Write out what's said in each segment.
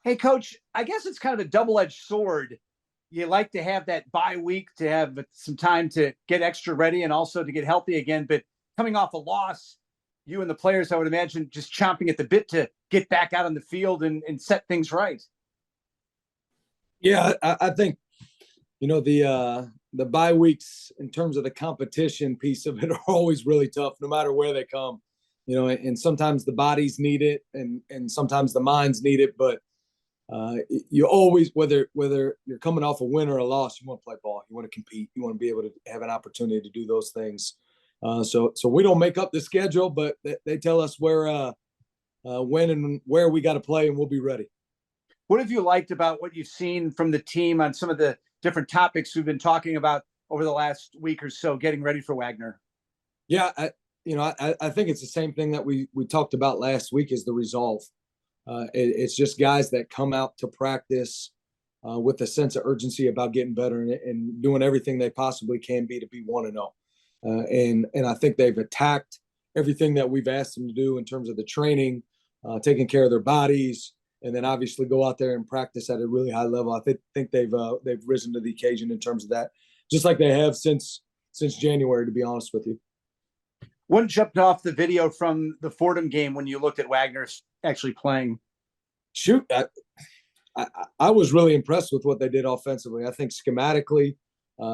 Hey, Coach, I guess it's kind of a double-edged sword. You like to have that bye week to have some time to get extra ready and also to get healthy again. But coming off a loss, you and the players, I would imagine, just chomping at the bit to get back out on the field and set things right. Yeah, I think the bye weeks in terms of the competition piece of it are always really tough, no matter where they come. And sometimes the bodies need it, and sometimes the minds need it. But you always, whether you're coming off a win or a loss, you want to play ball, you want to compete, you want to be able to have an opportunity to do those things. So we don't make up the schedule, but they tell us where, when, and where we got to play, and we'll be ready. What have you liked about what you've seen from the team on some of the different topics we've been talking about over the last week or so, getting ready for Wagner? Yeah, I think it's the same thing that we talked about last week, is the resolve. It's just guys that come out to practice with a sense of urgency about getting better and doing everything they possibly can be to be 1-0. And I think they've attacked everything that we've asked them to do in terms of the training, taking care of their bodies, and then obviously go out there and practice at a really high level. I think they've risen to the occasion in terms of that, just like they have since January, to be honest with you. What jumped off the video from the Fordham game when you looked at Wagner actually playing? Shoot, I was really impressed with what they did offensively. I think schematically,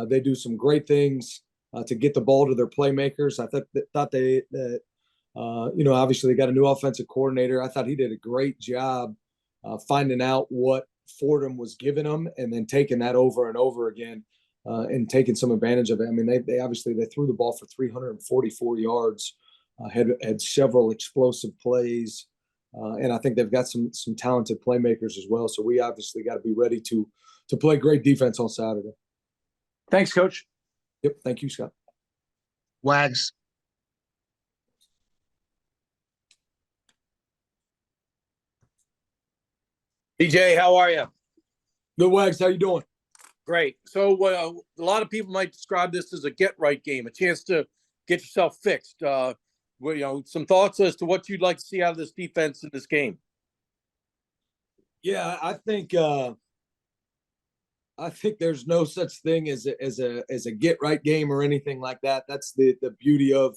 they do some great things to get the ball to their playmakers. I thought they obviously they got a new offensive coordinator. I thought he did a great job finding out what Fordham was giving them and then taking that over and over again and taking some advantage of it. I mean, they obviously threw the ball for 344 yards, had several explosive plays, and I think they've got some talented playmakers as well. So we obviously got to be ready to play great defense on Saturday. Thanks, Coach. Yep, thank you, Scott. Wags. DJ, how are you? Good, Wags. How you doing? Great. So a lot of people might describe this as a get-right game, a chance to get yourself fixed. Some thoughts as to what you'd like to see out of this defense in this game. Yeah, I think there's no such thing as a get-right game or anything like that. That's the beauty of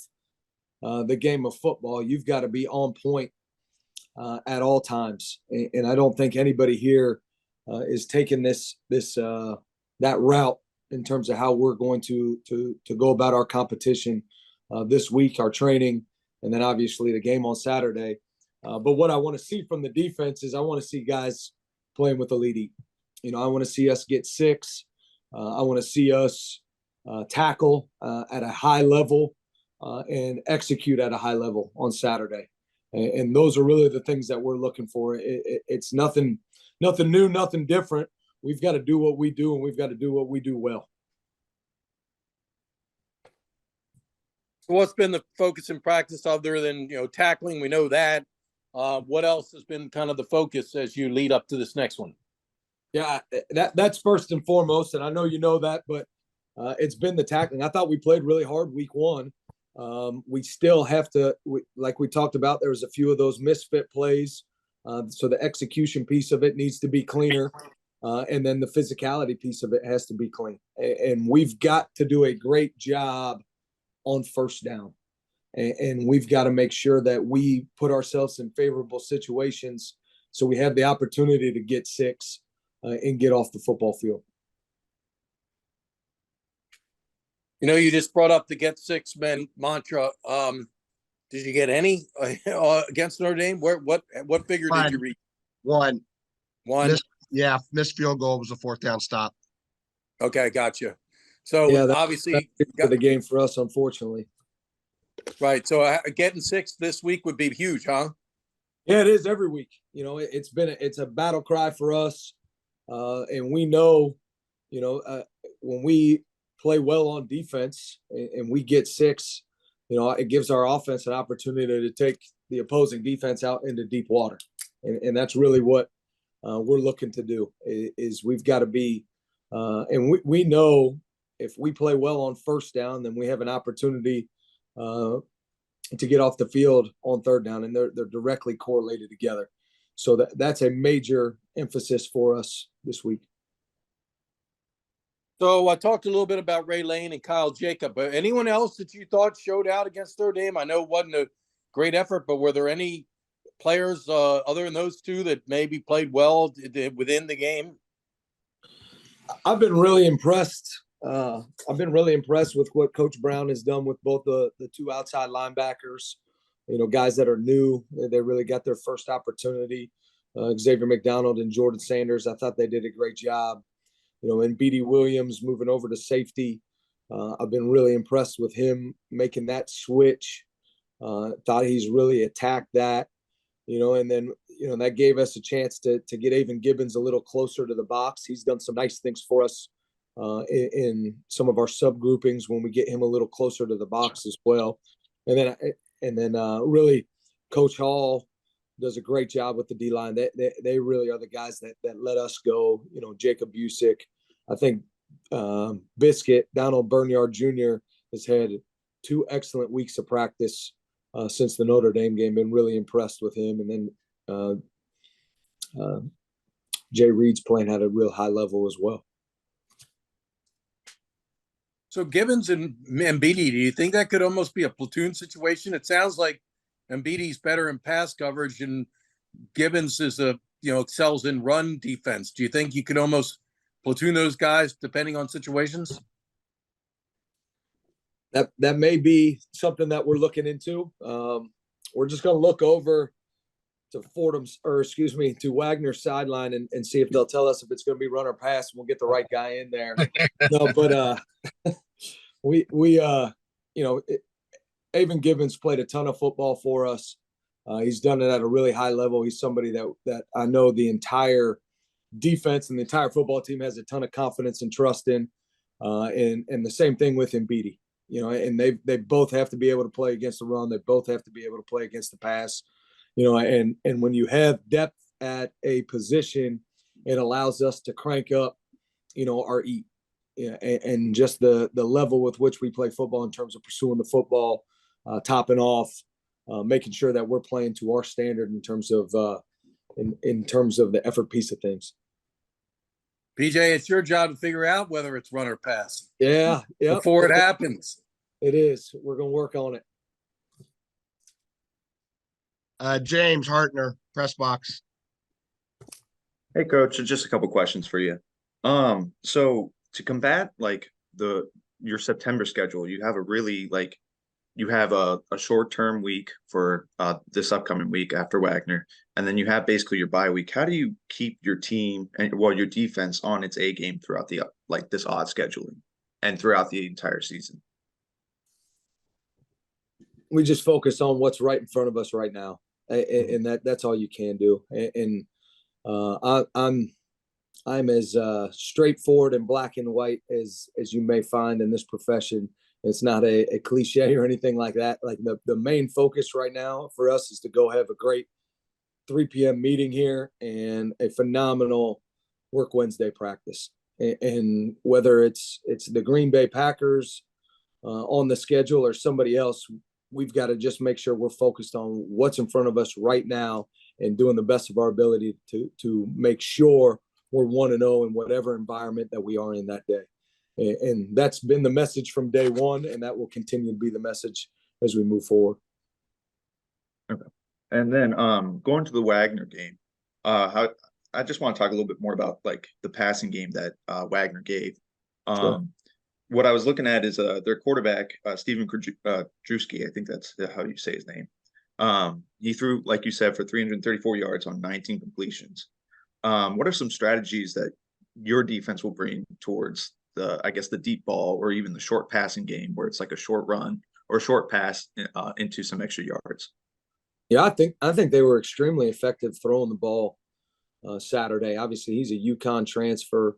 the game of football. You've got to be on point at all times, and I don't think anybody here is taking that route in terms of how we're going to go about our competition this week, our training, and then obviously the game on Saturday. But what I want to see from the defense is I want to see guys playing with elite. I want to see us get 6. I want to see us tackle at a high level and execute at a high level on Saturday. And those are really the things that we're looking for. It's nothing new, nothing different. We've got to do what we do, and we've got to do what we do well. So what's been the focus in practice other than, tackling? We know that. What else has been kind of the focus as you lead up to this next one? Yeah, that's first and foremost, and I know you know that, but it's been the tackling. I thought we played really hard week 1. We still have to, like we talked about, there was a few of those misfit plays. So the execution piece of it needs to be cleaner. And then the physicality piece of it has to be clean. And we've got to do a great job on first down. And we've got to make sure that we put ourselves in favorable situations so we have the opportunity to get 6 and get off the football field. You just brought up the get 6 men mantra. Did you get any against Notre Dame? What figure did you reach? One. Missed field goal was a 4th down stop. Okay, gotcha. So obviously that's the game for us, unfortunately. Right. So getting 6 this week would be huge, huh? Yeah, it is every week. It's a battle cry for us, and we know, when we play well on defense and we get 6, it gives our offense an opportunity to take the opposing defense out into deep water, and that's really what we're looking to do. Is we've got to be, and we know if we play well on first down, then we have an opportunity to get off the field on third down, and they're directly correlated together. So that's a major emphasis for us this week. So I talked a little bit about Ray Lane and Kyle Jacob, but anyone else that you thought showed out against Notre Dame? I know it wasn't a great effort, but were there any players other than those two that maybe played well within the game? I've been really impressed. I've been really impressed with what Coach Brown has done with both the two outside linebackers. You know, guys that are new, they really got their first opportunity. Xavier McDonald and Jordan Sanders, I thought they did a great job. You know, and B.D. Williams moving over to safety. I've been really impressed with him making that switch. Thought he's really attacked that, you know, and then, you know, that gave us a chance to get Avon Gibbons a little closer to the box. He's done some nice things for us in some of our subgroupings when we get him a little closer to the box as well. And then really Coach Hall does a great job with the D-line. They really are the guys that let us go. You know, Jacob Busick. I think Biscuit, Donald Bernyard Jr. has had 2 excellent weeks of practice since the Notre Dame game. Been really impressed with him. And then Jay Reed's playing at a real high level as well. So Gibbons and Mbidi, do you think that could almost be a platoon situation? It sounds like Mbidi's better in pass coverage and Gibbons is excels in run defense. Do you think you could almost platoon those guys depending on situations? That may be something that we're looking into. We're just going to look over to to Wagner's sideline and see if they'll tell us if it's going to be run or pass. We'll get the right guy in there. No, but Avon Gibbons played a ton of football for us. He's done it at a really high level. He's somebody that I know the entire defense and the entire football team has a ton of confidence and trust in. And the same thing with Mbidi. You know, and they both have to be able to play against the run. They both have to be able to play against the pass. You know, and when you have depth at a position, it allows us to crank up, you know, our eat. Yeah, and just the level with which we play football in terms of pursuing the football, topping off, making sure that we're playing to our standard in terms of in terms of the effort piece of things. PJ, it's your job to figure out whether it's run or pass. Yeah. Before it happens. It is. We're going to work on it. James Hartner, press box. Hey, Coach, just a couple questions for you. So to combat your September schedule, you have a short-term week for this upcoming week after Wagner, and then you have basically your bye week. How do you keep your team and your defense on its A game throughout the this odd scheduling and throughout the entire season? We just focus on what's right in front of us right now, and that's all you can do. And I'm as straightforward and black and white as you may find in this profession. It's not a cliche or anything like that. Like the main focus right now for us is to go have a great 3 p.m. meeting here and a phenomenal work Wednesday practice. And whether it's the Green Bay Packers on the schedule or somebody else, we've got to just make sure we're focused on what's in front of us right now and doing the best of our ability to make sure we're 1-0 in whatever environment that we are in that day. And that's been the message from day one, and that will continue to be the message as we move forward. Okay. And then going to the Wagner game, I just want to talk a little bit more about the passing game that Wagner gave. Sure. What I was looking at is their quarterback, Steven Drewski, I think that's how you say his name. He threw, like you said, for 334 yards on 19 completions. What are some strategies that your defense will bring towards the deep ball or even the short passing game where it's like a short run or a short pass into some extra yards? Yeah, I think they were extremely effective throwing the ball Saturday. Obviously, he's a UConn transfer,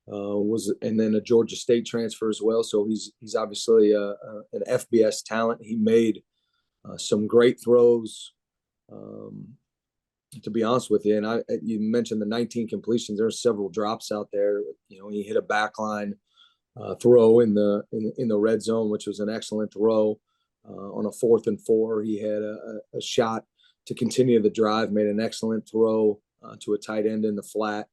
and then a Georgia State transfer as well. So he's obviously an FBS talent. He made some great throws. To be honest with you, and you mentioned the 19 completions. There's several drops out there. You know, he hit a backline throw in the red zone, which was an excellent throw. On a 4th and 4, he had a shot to continue the drive. Made an excellent throw to a tight end in the flat.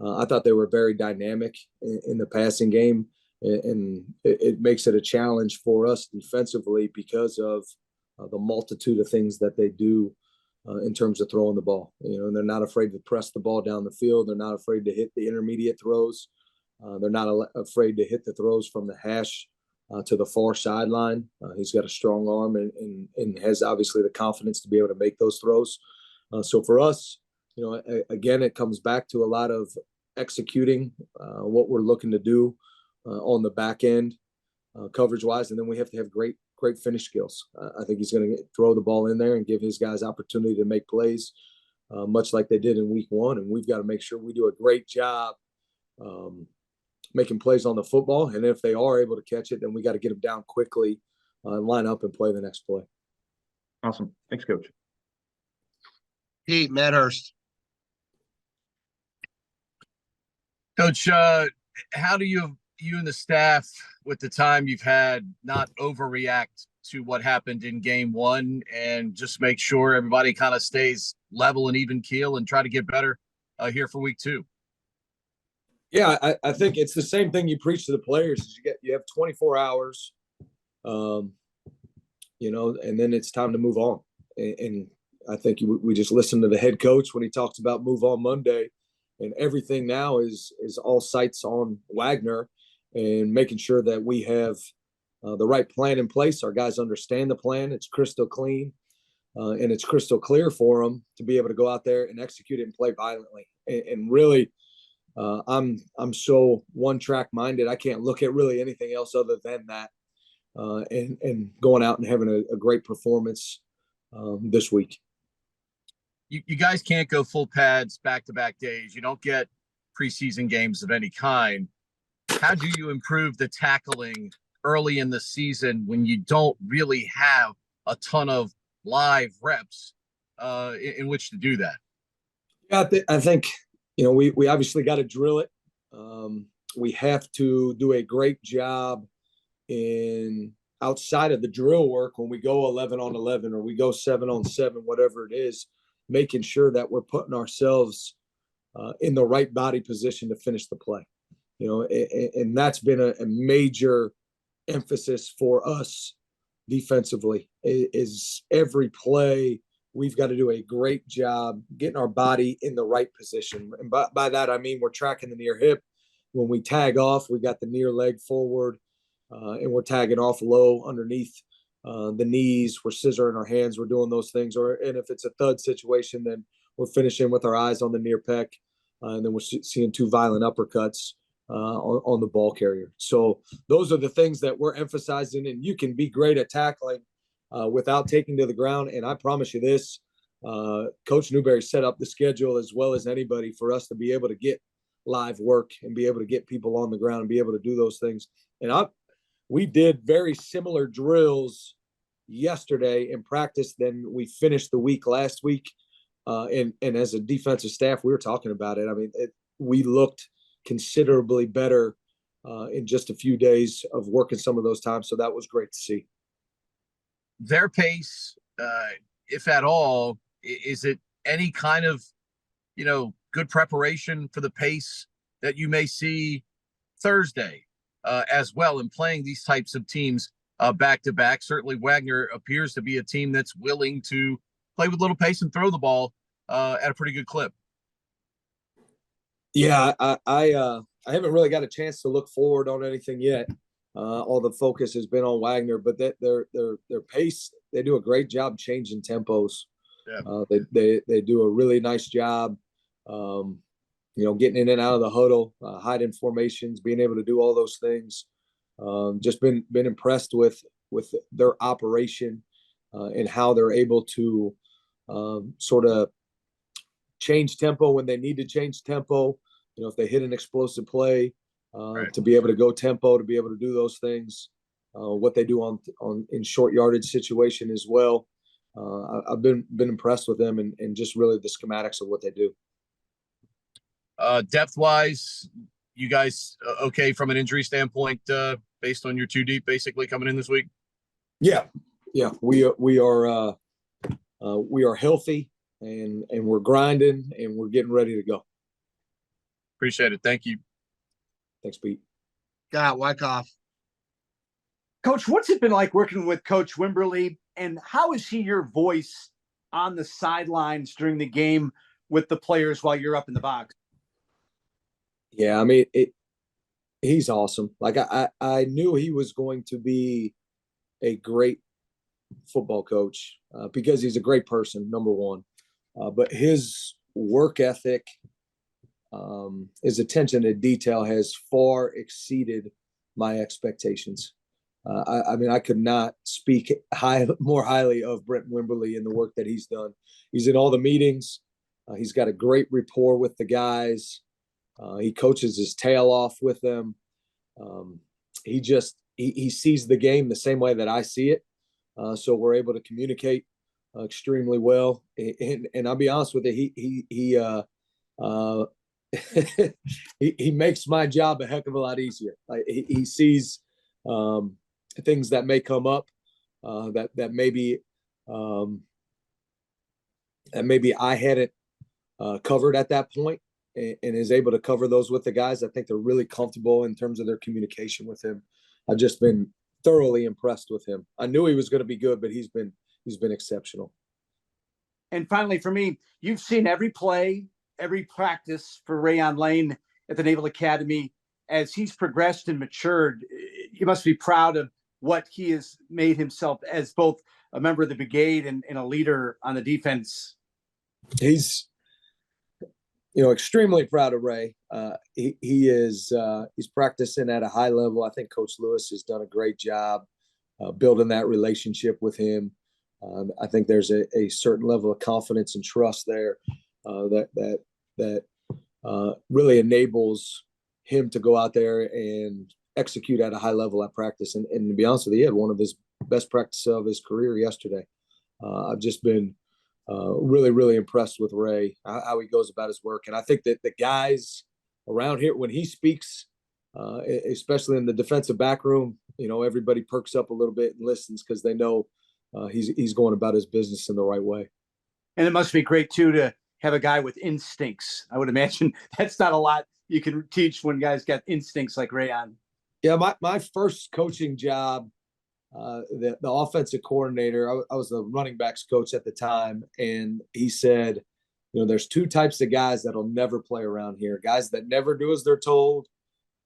I thought they were very dynamic in the passing game, and it makes it a challenge for us defensively because of the multitude of things that they do in terms of throwing the ball. And they're not afraid to press the ball down the field. They're not afraid to hit the intermediate throws. They're not afraid to hit the throws from the hash to the far sideline. He's got a strong arm and has obviously the confidence to be able to make those throws. So for us, again, it comes back to a lot of executing what we're looking to do on the back end, coverage wise, and then we have to have great finish skills. I think he's going to throw the ball in there and give his guys opportunity to make plays, much like they did in week 1. And we've got to make sure we do a great job making plays on the football. And if they are able to catch it, then we got to get them down quickly, line up and play the next play. Awesome. Thanks, Coach. Pete Medhurst. Coach, how do you and the staff, with the time you've had, not overreact to what happened in game 1 and just make sure everybody kind of stays level and even keel and try to get better here for week 2? Yeah, I think it's the same thing you preach to the players. Is you have 24 hours, and then it's time to move on. And I think we just listened to the head coach when he talks about move on Monday, and everything now is all sights on Wagner and making sure that we have the right plan in place. Our guys understand the plan. It's crystal clean, and it's crystal clear for them to be able to go out there and execute it and play violently. And really, I'm so one track minded. I can't look at really anything else other than that, and going out and having a great performance this week. You guys can't go full pads back-to-back days. You don't get preseason games of any kind. How do you improve the tackling early in the season when you don't really have a ton of live reps in which to do that? Yeah, I think we obviously got to drill it. We have to do a great job in outside of the drill work when we go 11 on 11 or we go 7 on 7, whatever it is, making sure that we're putting ourselves in the right body position to finish the play. And that's been a major emphasis for us defensively. Is every play we've got to do a great job getting our body in the right position. And by that, I mean we're tracking the near hip. When we tag off, we got the near leg forward, and we're tagging off low underneath the knees. We're scissoring our hands. We're doing those things. And if it's a thud situation, then we're finishing with our eyes on the near pec, and then we're seeing 2 violent uppercuts on the ball carrier. So those are the things that we're emphasizing, and you can be great at tackling without taking to the ground. And I promise you this, Coach Newberry set up the schedule as well as anybody for us to be able to get live work and be able to get people on the ground and be able to do those things. And we did very similar drills yesterday in practice than we finished the week last week. And as a defensive staff, we were talking about it. I mean, we looked considerably better in just a few days of working some of those times. So that was great to see. Their pace, if at all, is it any kind of, good preparation for the pace that you may see Thursday as well in playing these types of teams back to back? Certainly Wagner appears to be a team that's willing to play with little pace and throw the ball at a pretty good clip. Yeah, I haven't really got a chance to look forward on anything yet. All the focus has been on Wagner, but their pace, they do a great job changing tempos. Yeah. They do a really nice job, getting in and out of the huddle, hiding formations, being able to do all those things. Just been impressed with their operation and how they're able to sort of change tempo when they need to change tempo. If they hit an explosive play, right, to be able to go tempo, to be able to do those things. What they do on in short yardage situation as well. I've been impressed with them and just really the schematics of what they do. Depth wise, you guys okay from an injury standpoint based on your 2 deep basically coming in this week? Yeah, we are healthy. and we're grinding and we're getting ready to go. Appreciate it. Thank you. Thanks, Pete. Scott Wyckoff. Coach, what's it been like working with Coach Wimberly, and how is he your voice on the sidelines during the game with the players while you're up in the box? Yeah, I mean, he's awesome. Like I knew he was going to be a great football coach because he's a great person, number one. But his work ethic, his attention to detail has far exceeded my expectations. I mean, I could not speak more highly of Brent Wimberly and the work that he's done. He's in all the meetings. He's got a great rapport with the guys. He coaches his tail off with them. He sees the game the same way that I see it. So we're able to communicate extremely well. And I'll be honest with you, he makes my job a heck of a lot easier. Like he sees things that may come up that maybe I hadn't covered at that point, and is able to cover those with the guys. I think they're really comfortable in terms of their communication with him. I've just been thoroughly impressed with him. I knew he was going to be good, but he's been exceptional. And finally, for me, you've seen every play, every practice for Rayon Lane at the Naval Academy. As he's progressed and matured, you must be proud of what he has made himself as both a member of the brigade and a leader on the defense. He's, extremely proud of Ray. He's practicing at a high level. I think Coach Lewis has done a great job building that relationship with him. I think there's a certain level of confidence and trust there that really enables him to go out there and execute at a high level at practice. And to be honest with you, he had one of his best practices of his career yesterday. I've just been really, really impressed with Ray, how he goes about his work. And I think that the guys around here, when he speaks, especially in the defensive back room, everybody perks up a little bit and listens because they know he's going about his business in the right way. And it must be great, too, to have a guy with instincts. I would imagine that's not a lot you can teach when guys got instincts like Rayon. Yeah, my first coaching job, the offensive coordinator, I was the running backs coach at the time, and he said, there's two types of guys that'll never play around here: guys that never do as they're told,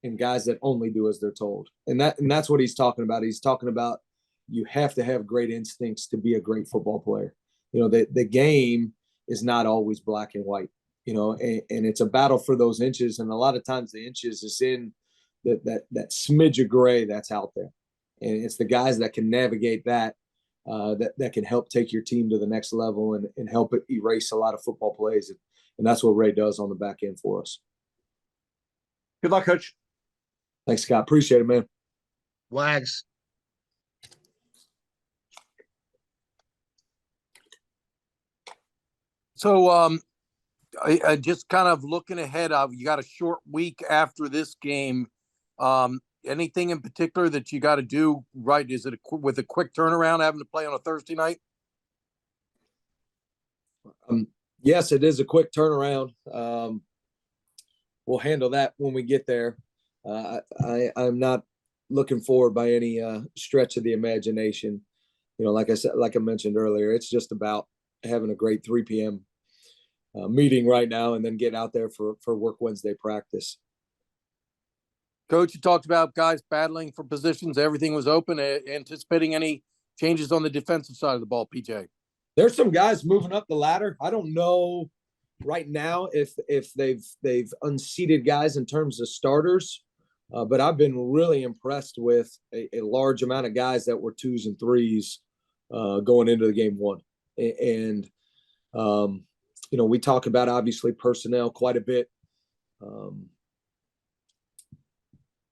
and guys that only do as they're told. And that's what he's talking about. He's talking about you have to have great instincts to be a great football player. The game is not always black and white, and it's a battle for those inches. And a lot of times the inches is in that smidge of gray that's out there. And it's the guys that can navigate that can help take your team to the next level and help it erase a lot of football plays. And that's what Ray does on the back end for us. Good luck, Coach. Thanks, Scott. Appreciate it, man. Wags. So I just kind of looking ahead of, you got a short week after this game. Anything in particular that you got to do right? Is it with a quick turnaround having to play on a Thursday night? Yes, it is a quick turnaround. We'll handle that when we get there. I'm not looking forward by any stretch of the imagination. Like I mentioned earlier, it's just about having a great 3 p.m. Meeting right now and then getting out there for work Wednesday practice. Coach, you talked about guys battling for positions. Everything was open. Anticipating any changes on the defensive side of the ball, PJ? There's some guys moving up the ladder. I don't know right now if they've unseated guys in terms of starters, but I've been really impressed with a large amount of guys that were 2s and 3s going into the game one. And we talk about obviously personnel quite a bit.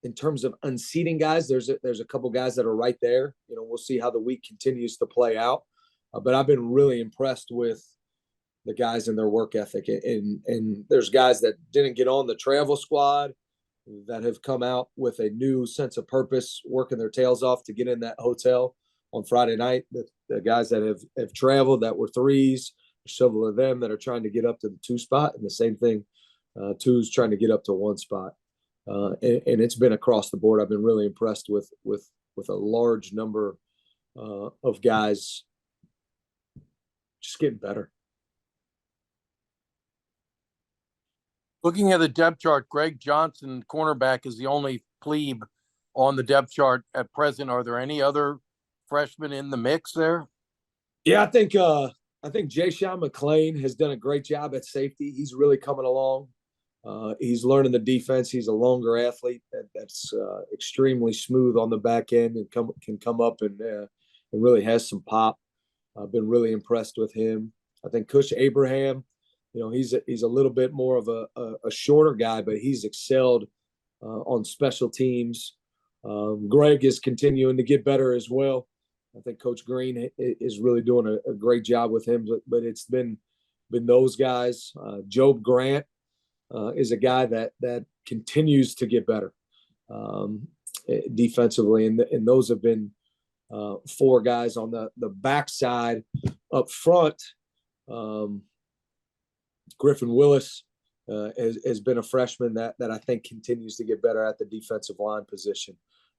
In terms of unseating guys, there's a couple guys that are right there. We'll see how the week continues to play out. But I've been really impressed with the guys and their work ethic. And there's guys that didn't get on the travel squad that have come out with a new sense of purpose, working their tails off to get in that hotel on Friday night. The guys that have traveled that were 3s, several of them that are trying to get up to the 2 spot, and the same thing, 2's trying to get up to 1 spot. And it's been across the board. I've been really impressed with a large number of guys just getting better. Looking at the depth chart, Greg Johnson, cornerback, is the only plebe on the depth chart at present. Are there any other freshmen in the mix there? Yeah, I think Jay Sean McClain has done a great job at safety. He's really coming along. He's learning the defense. He's a longer athlete that's extremely smooth on the back end and can come up and really has some pop. I've been really impressed with him. I think Cush Abraham, he's a little bit more of a shorter guy, but he's excelled on special teams. Greg is continuing to get better as well. I think Coach Green is really doing a great job with him, but it's been those guys. Job Grant is a guy that continues to get better defensively, and those have been 4 guys on the backside. Up front, Griffin Willis has been a freshman that I think continues to get better at the defensive line position,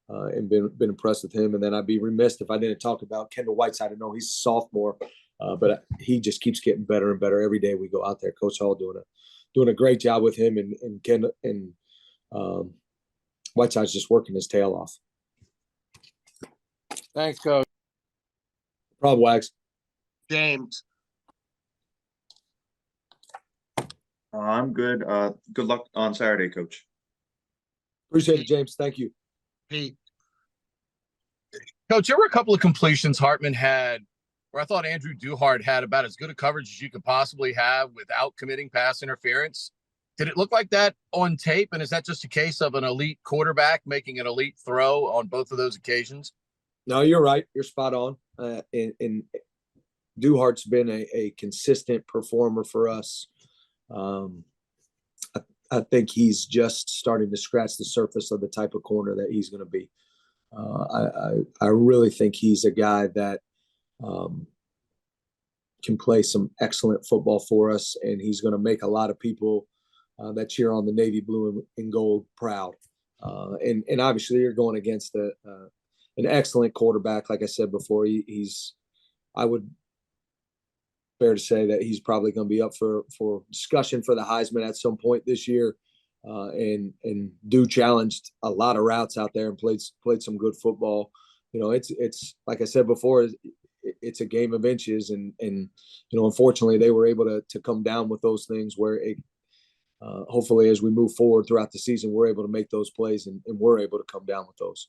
and been impressed with him. And then I'd be remiss if I didn't talk about Kendall Whiteside. I know he's a sophomore, but he just keeps getting better and better every day we go out there. Coach Hall doing a great job with him, and Kendall and Whiteside's just working his tail off. Thanks, Coach. No problem, Wags. James. I'm good. Good luck on Saturday, Coach. Appreciate it, James. Thank you. Pete. Coach, there were a couple of completions Hartman had where I thought Andrew Duhart had about as good a coverage as you could possibly have without committing pass interference. Did it look like that on tape? And is that just a case of an elite quarterback making an elite throw on both of those occasions? No, you're right. You're spot on. And Duhart's been a consistent performer for us. I think he's just starting to scratch the surface of the type of corner that he's going to be. I really think he's a guy that can play some excellent football for us, and he's going to make a lot of people that cheer on the Navy blue and gold proud. And obviously you're going against an excellent quarterback. Like I said before, I would fair to say that he's probably going to be up for discussion for the Heisman at some point this year. And challenged a lot of routes out there and played some good football. It's like I said before, it's a game of inches, and unfortunately they were able to come down with those things where hopefully as we move forward throughout the season, we're able to make those plays and we're able to come down with those.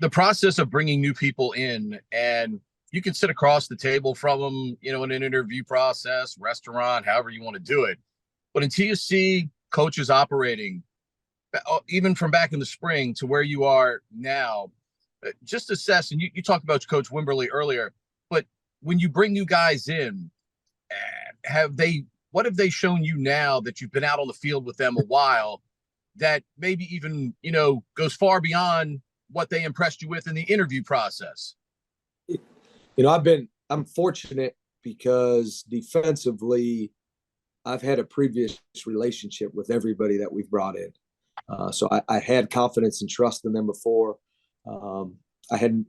The process of bringing new people in, and you can sit across the table from them, in an interview process, restaurant, however you want to do it. But until you see coaches operating, even from back in the spring to where you are now, just assess, and you talked about Coach Wimberly earlier, but when you bring new guys in, what have they shown you now that you've been out on the field with them a while that maybe even, goes far beyond what they impressed you with in the interview process? I'm fortunate because defensively, I've had a previous relationship with everybody that we've brought in. So I had confidence and trust in them before. I had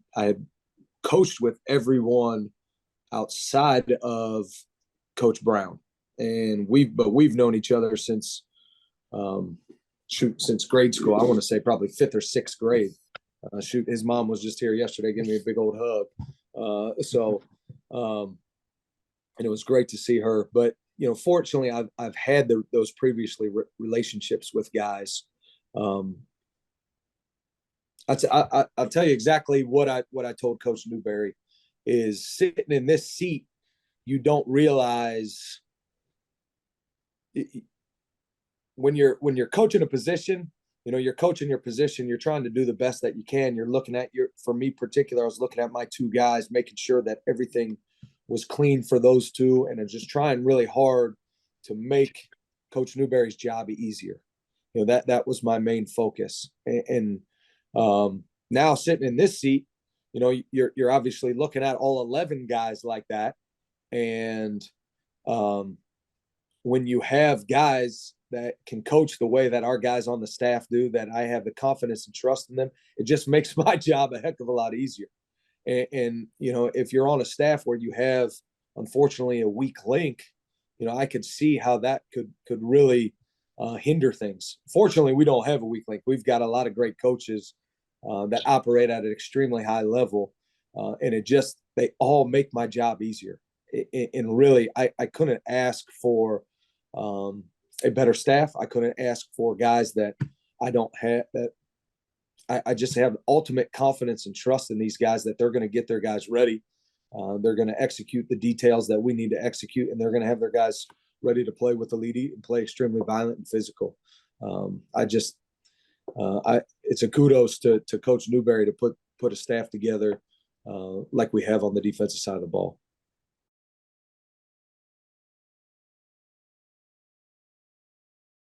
coached with everyone outside of Coach Brown, and we've known each other since grade school. I want to say probably 5th or 6th grade. His mom was just here yesterday, giving me a big old hug. And it was great to see her. But fortunately, I've had those previously relationships with guys. I'll tell you exactly what I told Coach Newberry is sitting in this seat, you don't realize when you're coaching a position, you're coaching your position, you're trying to do the best that you can. You're looking at for me particular, I was looking at my 2 guys, making sure that everything was clean for those 2, and I'm just trying really hard to make Coach Newberry's job easier. That was my main focus. And now sitting in this seat, you're obviously looking at all 11 guys like that. And when you have guys that can coach the way that our guys on the staff do, that I have the confidence and trust in them, it just makes my job a heck of a lot easier. And you know, if you're on a staff where you have, unfortunately, a weak link, you know, I could see how that could really hinder things. Fortunately, we don't have a weak link. We've got a lot of great coaches that operate at an extremely high level, and they all make my job easier. And really, I couldn't ask for a better staff. I couldn't ask for guys that I don't have, that I just have ultimate confidence and trust in these guys that they're going to get their guys ready. They're going to execute the details that we need to execute, and they're going to have their guys ready to play with the lead and play extremely violent and physical. It's a kudos to Coach Newberry to put a staff together like we have on the defensive side of the ball.